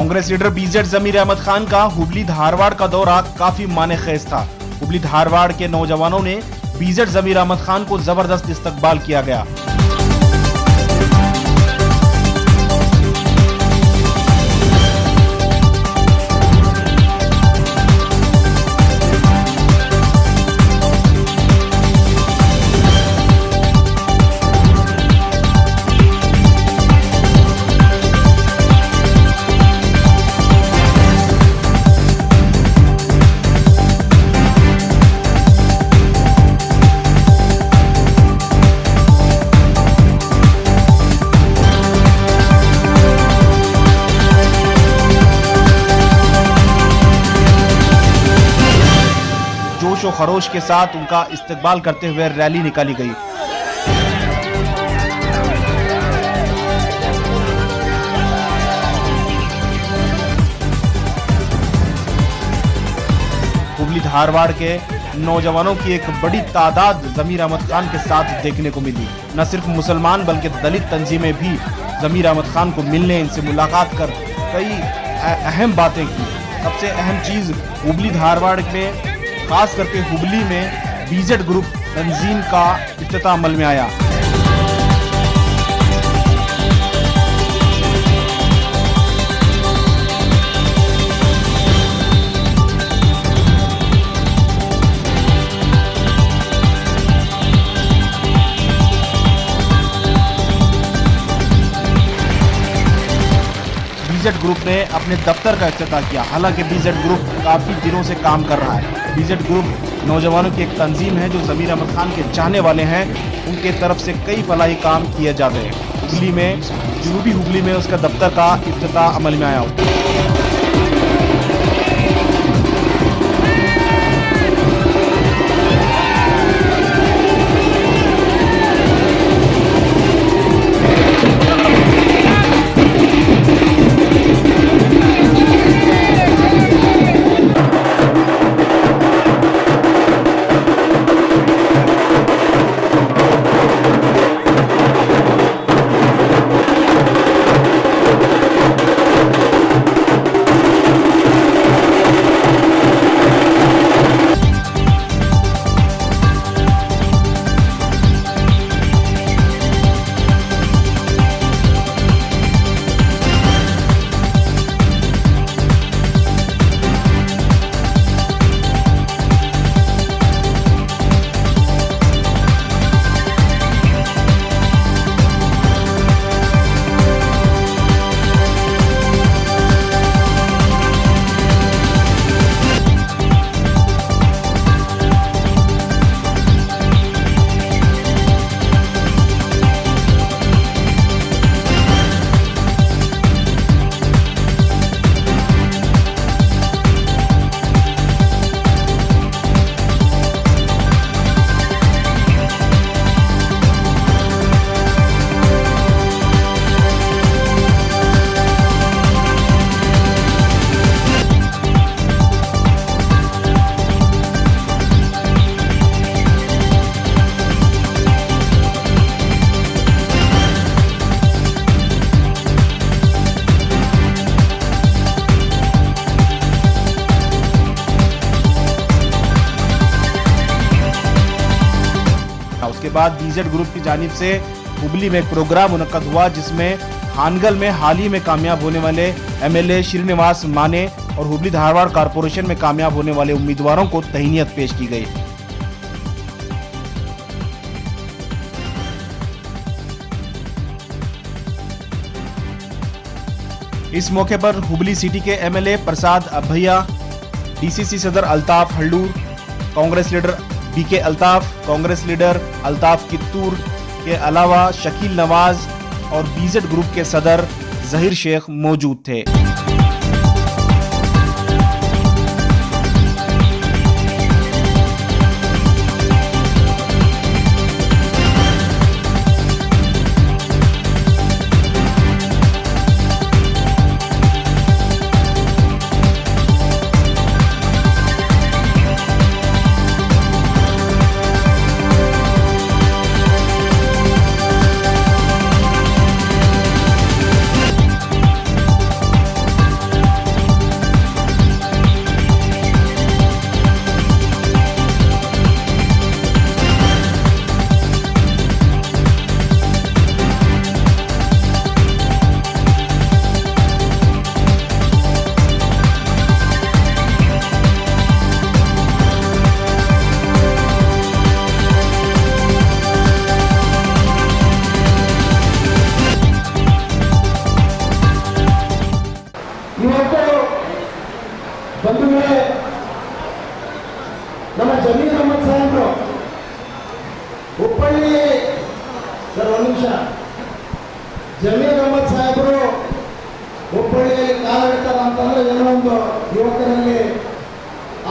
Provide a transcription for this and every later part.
Congress leader BZ जमीर अहमद खान का हुबली धारवाड़ का दौरा काफी माने खेज था। हुबली धारवाड़ के नौजवानों ने बीजेड जमीर अहमद खान को जबरदस्त इस्तकबाल किया गया। जोश और खरोश के साथ उनका इस्तकबाल करते हुए रैली निकाली गई। हुबली धारवाड़ के नौजवानों की एक बड़ी तादाद जमीर अहमद खान के साथ देखने को मिली। न सिर्फ मुसलमान बल्कि दलित तंजीमें भी जमीर अहमद खान को मिलने, इनसे मुलाकात कर कई अहम बातें की। सबसे अहम चीज हुबली धारवाड़ में, खास करके हुबली में बीजेड ग्रुप तंजीम का इफ्तिताह अमल में आया। बीजेड ग्रुप ने अपने दफ्तर का इफ्तिताह किया। हालांकि बीजेड ग्रुप काफी दिनों से काम कर रहा है। बीजेड ग्रुप नौजवानों की एक तंजीम है जो जमीर अहमद खान के चाहने वाले हैं। उनके तरफ से कई फलाही काम किए जाते हैं। हुबली में, जनूबी हुबली में उसका दफ्तर का इफ्तिताह अमल में आया। उसके बाद बीजेड ग्रुप की जानिब से हुबली में एक प्रोग्राम मुनक्कद हुआ जिसमें हानगल में हाल ही में कामयाब होने वाले एमएलए श्रीनिवास माने और हुबली धारवाड़ कारपोरेशन में कामयाब होने वाले उम्मीदवारों को तहनीयत पेश की गई। इस मौके पर हुबली सिटी के एमएलए प्रसाद अभैया, डीसीसी सदर अल्ताफ हल्लूर, कांग्रेस लीडर बीके अल्ताफ, कांग्रेस लीडर अल्ताफ कित्तूर के अलावा शकील नवाज और बीजेड ग्रुप के सदर जहीर शेख मौजूद थे। ಇವತ್ತು ಬಂಧುಗಳೇ, ನಮ್ಮ ಜಮೀರ್ ಅಹಮದ್ ಸಾಹೇಬರು ಹುಬ್ಬಳ್ಳಿ ಸರ್ ಒಂದು ನಿಮಿಷ, ಜಮೀರ್ ಅಹಮದ್ ಸಾಹೇಬರು ಹುಬ್ಬಳ್ಳಿಯಲ್ಲಿ ಕಾಲಿಡ್ತಾರೆ ಅಂತಂದ್ರೆ ಏನೋ ಒಂದು ಯುವಕರಲ್ಲಿ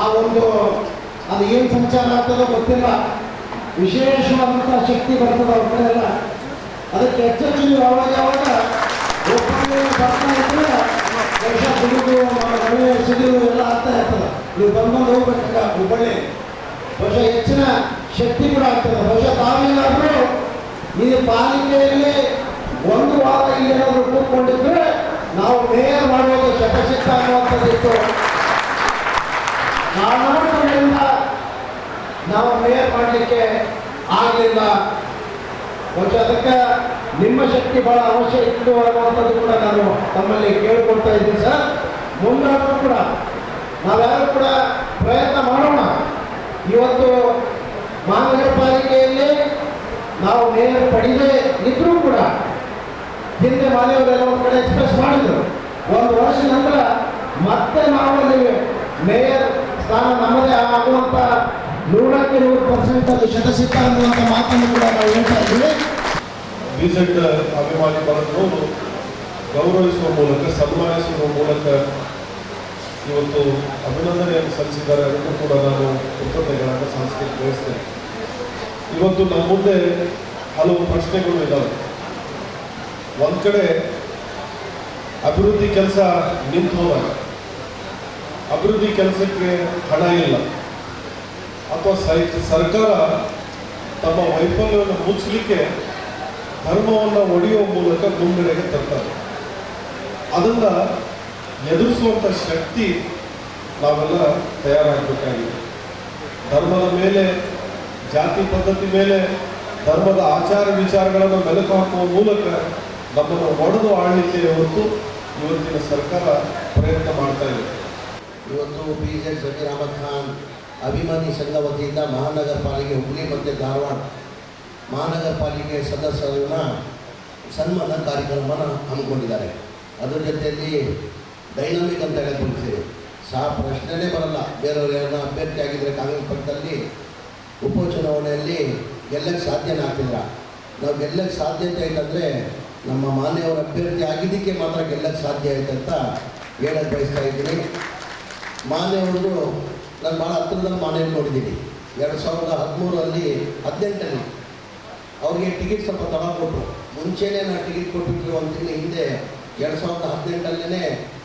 ಆ ಒಂದು ಅದು ಏನು ಸಂಚಾರ ಆಗ್ತದೋ ಗೊತ್ತಿಲ್ಲ, ವಿಶೇಷವಾದಂತಹ ಶಕ್ತಿ ಬರ್ತದೆ ಅವ್ರ ಕಡೆ ಎಲ್ಲ. ಅದಕ್ಕೆ ಹೆಚ್ಚೆಚ್ಚು ನೀವು ಯಾವಾಗ ಹುಬ್ಬಳ್ಳಿಯಲ್ಲಿ ಬರ್ತಾ ಇದ್ರೆ ವರ್ಷ ಕುಡಿದು ಮಳೆ ಸಿಡಿದು ಎಲ್ಲ ಆಗ್ತಾ ಇರ್ತದೆ. ನೀವು ಬಂದು ಹೋಗ್ಬೇಕ ಹುಬ್ಬಳ್ಳಿ, ವರ್ಷ ಹೆಚ್ಚಿನ ಶಕ್ತಿ ಕೂಡ ಆಗ್ತದೆ. ವರ್ಷ ತಾವೆಲ್ಲಾದ್ರೂ ಈ ಪಾಲಿಕೆಯಲ್ಲಿ ಒಂದು ವಾರ ಇಲ್ಲೇನಾದ್ರೂ ಕೂತ್ಕೊಂಡಿದ್ರೆ ನಾವು ಮೇಯರ್ ಮಾಡುವುದು ಶತಸಿದ್ಧ ಅನ್ನುವಂಥದ್ದಿತ್ತು. ಕಾರಣಗಳಿಂದ ನಾವು ಮೇಯರ್ ಮಾಡಲಿಕ್ಕೆ ಆಗಲಿಲ್ಲ. ಬಹುಶಃ ಅದಕ್ಕೆ ನಿಮ್ಮ ಶಕ್ತಿ ಬಹಳ ಅವಶ್ಯ ಇತ್ತು ಅನ್ನುವಂಥದ್ದು ಕೂಡ ನಾನು ತಮ್ಮಲ್ಲಿ ಕೇಳಿಕೊಳ್ತಾ ಇದ್ದೀನಿ ಸರ್. ಮುಂದಾದರೂ ಕೂಡ ನಾವ್ಯಾರು ಕೂಡ ಪ್ರಯತ್ನ ಮಾಡೋಣ. ಇವತ್ತು ಮಹಾನಗರ ಪಾಲಿಕೆಯಲ್ಲಿ ನಾವು ಮೇಯರ್ ಪಡೆದೇ ಇದ್ರೂ ಕೂಡ ಹಿಂದೆ ಮಾದೇವರೆಲ್ಲ ಒಂದು ಕಡೆ ಎಕ್ಸ್ಪ್ರೆಸ್ ಮಾಡಿದ್ರು, ಒಂದು ವರ್ಷ ನಂತರ ಮತ್ತೆ ನಾವು ಅಲ್ಲಿ ಮೇಯರ್ ಸ್ಥಾನ ನಮ್ಮದೇ ಆಗುವಂತ 100% ಅದು ಶತಸಿದ್ಧ ಅನ್ನುವಂಥ ಮಾತನ್ನು ಕೂಡ ನಾವು ಹೇಳ್ತಾ ಇದ್ದೀವಿ. ಬಿಜೆಡ್ ಅಭಿಮಾನಿ ಬಂದವರು ಗೌರವಿಸುವ ಮೂಲಕ, ಸನ್ಮಾನಿಸುವ ಮೂಲಕ ಇವತ್ತು ಅಭಿನಂದನೆಯನ್ನು ಸಲ್ಲಿಸಿದ್ದಾರೆ. ಅದಕ್ಕೂ ಕೂಡ ನಾನು ಕೃತಜ್ಞತೆಗಳನ್ನು ಸಲ್ಲಿಸಲಿಕ್ಕೆ ಬಯಸ್ತೇನೆ. ಇವತ್ತು ನಮ್ಮ ಮುಂದೆ ಹಲವು ಪ್ರಶ್ನೆಗಳು ಇದ್ದಾವೆ. ಒಂದು ಕಡೆ ಅಭಿವೃದ್ಧಿ ಕೆಲಸ ನಿಂತು ಹೋದಾಗ, ಅಭಿವೃದ್ಧಿ ಕೆಲಸಕ್ಕೆ ಹಣ ಇಲ್ಲ, ಅಥವಾ ಸರ್ಕಾರ ತಮ್ಮ ವೈಫಲ್ಯವನ್ನು ಮುಚ್ಚಲಿಕ್ಕೆ ಧರ್ಮವನ್ನು ಒಡೆಯುವ ಮೂಲಕ ಮುನ್ನಡೆಗೆ ತರ್ತಾರೆ. ಅದನ್ನು ಎದುರಿಸುವಂಥ ಶಕ್ತಿ ನಾವೆಲ್ಲ ತಯಾರಾಗಬೇಕಾಗಿದೆ. ಧರ್ಮದ ಮೇಲೆ, ಜಾತಿ ಪದ್ಧತಿ ಮೇಲೆ, ಧರ್ಮದ ಆಚಾರ ವಿಚಾರಗಳನ್ನು ಮೆಲುಕು ಹಾಕುವ ಮೂಲಕ ನಮ್ಮನ್ನು ಒಡೆದು ಆಳಲಿಕ್ಕೆ ಇವತ್ತಿನ ಸರ್ಕಾರ ಪ್ರಯತ್ನ ಮಾಡ್ತಾ ಇದೆ. ಇವತ್ತು ಬಿಜೆಡ್ ಜಮೀರ್ ಅಹಮದ್ ಖಾನ್ ಅಭಿಮಾನಿ ಸಂಘ ವತಿಯಿಂದ ಮಹಾನಗರ ಪಾಲಿಕೆ ಹುಬ್ಬಳ್ಳಿ ಮತ್ತು ಧಾರವಾಡ ಮಹಾನಗರ ಪಾಲಿಕೆ ಸದಸ್ಯರನ್ನ ಸನ್ಮಾನ ಕಾರ್ಯಕ್ರಮನ ಹಮ್ಮಿಕೊಂಡಿದ್ದಾರೆ. ಅದರ ಜೊತೆಯಲ್ಲಿ ಡೈನಾಮಿಕ್ ಅಂತ ಹೇಳಕ್ಕೆ ಬರ್ತೇವೆ. ಪ್ರಶ್ನೆನೇ ಬರಲ್ಲ, ಬೇರೆಯವರು ಯಾರನ್ನ ಅಭ್ಯರ್ಥಿ ಆಗಿದ್ದರೆ ಕಾಂಗ್ರೆಸ್ ಪಕ್ಷದಲ್ಲಿ ಉಪಚುನಾವಣೆಯಲ್ಲಿ ಗೆಲ್ಲಕ್ಕೆ ಸಾಧ್ಯನೇ ಆಗ್ತಿದ್ರ. ನಾವು ಗೆಲ್ಲಕ್ಕೆ ಸಾಧ್ಯತೆ ಆಯ್ತಂದರೆ ನಮ್ಮ ಮಾನ್ಯವರು ಅಭ್ಯರ್ಥಿ ಆಗಿದ್ದಕ್ಕೆ ಮಾತ್ರ ಗೆಲ್ಲಕ್ಕೆ ಸಾಧ್ಯ ಆಯ್ತು ಅಂತ ಹೇಳಕ್ಕೆ ಬಯಸ್ತಾ ಇದ್ದೀನಿ. ಮಾನ್ಯವ್ರದ್ದು ನಾನು ಭಾಳ ಹತ್ತಿರದಲ್ಲಿ ಮಾನ್ಯವ್ರು ನೋಡಿದ್ದೀನಿ. 2013 18 ಅವ್ರಿಗೆ ಟಿಕೆಟ್ ಸ್ವಲ್ಪ ತಗೊಂಡ್ಕೊಟ್ರು. ಮುಂಚೆನೇ ನಾನು ಟಿಕೆಟ್ ಕೊಟ್ಟಿದ್ರು ಒಂದು ತಿಂಗಳ ಹಿಂದೆ 2018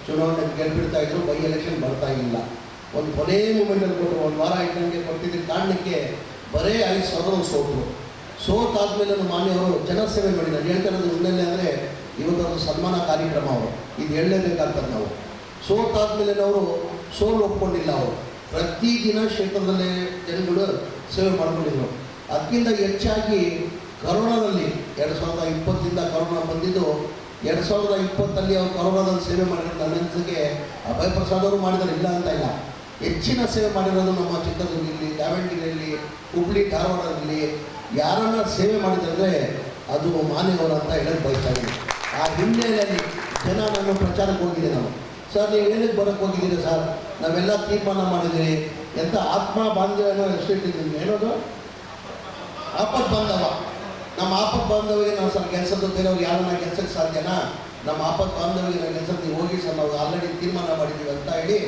ಚುನಾವಣೆ ಗೆಲ್ಬಿಡ್ತಾ ಇದ್ರು. ಬೈ ಎಲೆಕ್ಷನ್ ಬರ್ತಾ ಇಲ್ಲ. ಒಂದು ಕೊನೆ ಮೂಮೆಂಟಲ್ಲಿ ಕೊಟ್ಟರು. ಒಂದು ವಾರ ಇಟ್ಟಂಗೆ ಕೊಟ್ಟಿದ್ದ ಕಾರಣಕ್ಕೆ ಬರೇ 5,000 ಸೋತರು. ಸೋತಾದ್ಮೇಲೆ ಮಾನ್ಯವರು ಜನಸೇವೆ ಮಾಡಿದ್ದಾರೆ. ಹೇಳ್ತಾ ಇರೋದು ಮುಂದೆಲ್ಲೇ ಅಂದರೆ ಇವತ್ತು ಒಂದು ಸನ್ಮಾನ ಕಾರ್ಯಕ್ರಮ ಅವರು ಇದು ಹೇಳಲೇಬೇಕಾಗ್ತದೆ. ನಾವು ಸೋತಾದ್ಮೇಲೆ ಅವರು ಸೋಲು ಒಪ್ಕೊಂಡಿಲ್ಲ. ಅವರು ಪ್ರತಿದಿನ ಕ್ಷೇತ್ರದಲ್ಲೇ ಜನಗಳು ಸೇವೆ ಮಾಡ್ಕೊಂಡಿದ್ರು. ಅದಕ್ಕಿಂತ ಹೆಚ್ಚಾಗಿ ಕರೋನಾದಲ್ಲಿ 2020 ಕರೋನಾ ಬಂದಿದ್ದು 2020 ಅವರು ಕರೋನಾದಲ್ಲಿ ಸೇವೆ ಮಾಡಿರೋದು ನನ್ನ ಅನಿಸಿಕೆ ಅಭಯ ಪ್ರಸಾದ್ ಅವರು ಮಾಡಿದ್ದಾರೆ, ಇಲ್ಲ ಅಂತ ಇಲ್ಲ. ಹೆಚ್ಚಿನ ಸೇವೆ ಮಾಡಿರೋದು ನಮ್ಮ ಚಿತ್ರದುರ್ಗದಲ್ಲಿ, ದಾವಣಗೆರೆಯಲ್ಲಿ, ಹುಬ್ಬಳ್ಳಿ ಧಾರವಾಡದಲ್ಲಿ ಯಾರನ್ನ ಸೇವೆ ಮಾಡಿದ್ರೆ ಅದು ಮಾನ್ಯವರು ಅಂತ ಹೇಳಕ್ಕೆ ಬಯಸ್ತಾ ಇದ್ದೀನಿ. ಆ ಹಿನ್ನೆಲೆಯಲ್ಲಿ ಜನ ನಾನು ಪ್ರಚಾರಕ್ಕೆ ಹೋಗಿದ್ದೆ. ನಾವು ಸರ್ ನೀವು ಏನಕ್ಕೆ ಬರೋಕ್ಕೆ ಹೋಗಿದ್ದೀರಿ ಸರ್, ನಾವೆಲ್ಲ ತೀರ್ಮಾನ ಮಾಡಿದ್ದೀರಿ, ಎಂಥ ಆತ್ಮ ಬಾಂಧವ್ಯನೋ ಎಷ್ಟಿಟ್ಟಿದ್ದೀನಿ, ಏನದು ಆಪತ್ ಬಾಂಧವ. ನಮ್ಮ ಆಪತ್ ಬಾಂಧವಿಗೆ ನಾವು ಸರ್ ಕೆಲಸದ್ದು ಬೇರೆಯವ್ರು ಯಾರನ್ನ ಕೆಲಸಕ್ಕೆ ಸಾಧ್ಯನಾ? ನಮ್ಮ ಆಪತ್ ಬಾಂಧವಿಗೆ ನಾವು ಕೆಲಸಕ್ಕೆ ನೀವು ಹೋಗಿ ಸರ್ ನಾವು ಆಲ್ರೆಡಿ ತೀರ್ಮಾನ ಮಾಡಿದ್ದೀವಿ ಅಂತ ಹೇಳಿ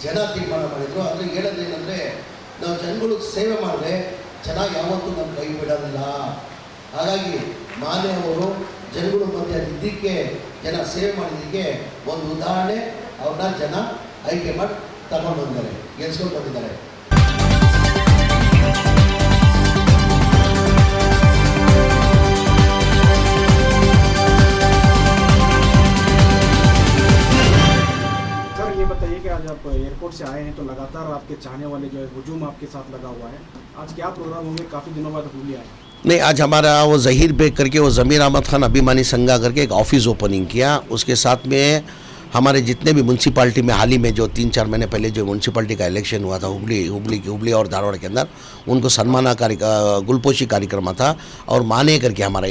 ಜನ ತೀರ್ಮಾನ ಮಾಡಿದರು. ಅಂದರೆ ಹೇಳೋದೇನೆಂದರೆ ನಾವು ಜನಗಳಿಗೆ ಸೇವೆ ಮಾಡಿದ್ರೆ ಜನ ಯಾವತ್ತೂ ನಮ್ಮ ಕೈ ಬಿಡೋದಿಲ್ಲ. ಹಾಗಾಗಿ ಮಾನ್ಯವರು ಜನಗಳು ಮಧ್ಯೆ ಇದ್ದಕ್ಕೆ ಜನ ಸೇವೆ ಮಾಡಿದ್ದಕ್ಕೆ ಒಂದು ಉದಾಹರಣೆ. ಅವ್ರನ್ನ ಜನ ಆಯ್ಕೆ ಮಾಡಿ ತಗೊಂಡು ಬಂದಿದ್ದಾರೆ, ಗೆಲ್ಸ್ಕೊಂಡು ಬಂದಿದ್ದಾರೆ. सर ये बताइए कि आज आप एयरपोर्ट से आए हैं तो लगातार आपके चाहने वाले जो है हुजूम आपके साथ लगा हुआ है, आज क्या प्रोग्राम होंगे? काफ़ी दिनों बाद हुबली आए। नहीं, आज हमारा वो ज़हीर बेग करके वो ज़मीर अहमद खान अभिमानी संघा करके एक ऑफ़िस ओपनिंग किया। उसके साथ में हमारे जितने भी म्यूनसिपाल्टी में हाल ही में जो 3-4 महीने पहले जो म्यूनसिपाल्टी का इलेक्शन हुआ था हुबली और धारवाड़ के अंदर, उनको सम्माना गुलपोशी कार्यक्रम था। और माने करके हमारा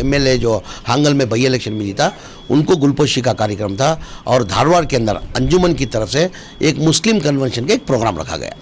एमएलए जो हांगल में बाई इलेक्शन में जीता, उनको गुलपोशी का कार्यक्रम था। और धारवाड़ के अंदर अंजुमन की तरफ से एक मुस्लिम कन्वेंशन का एक प्रोग्राम रखा गया।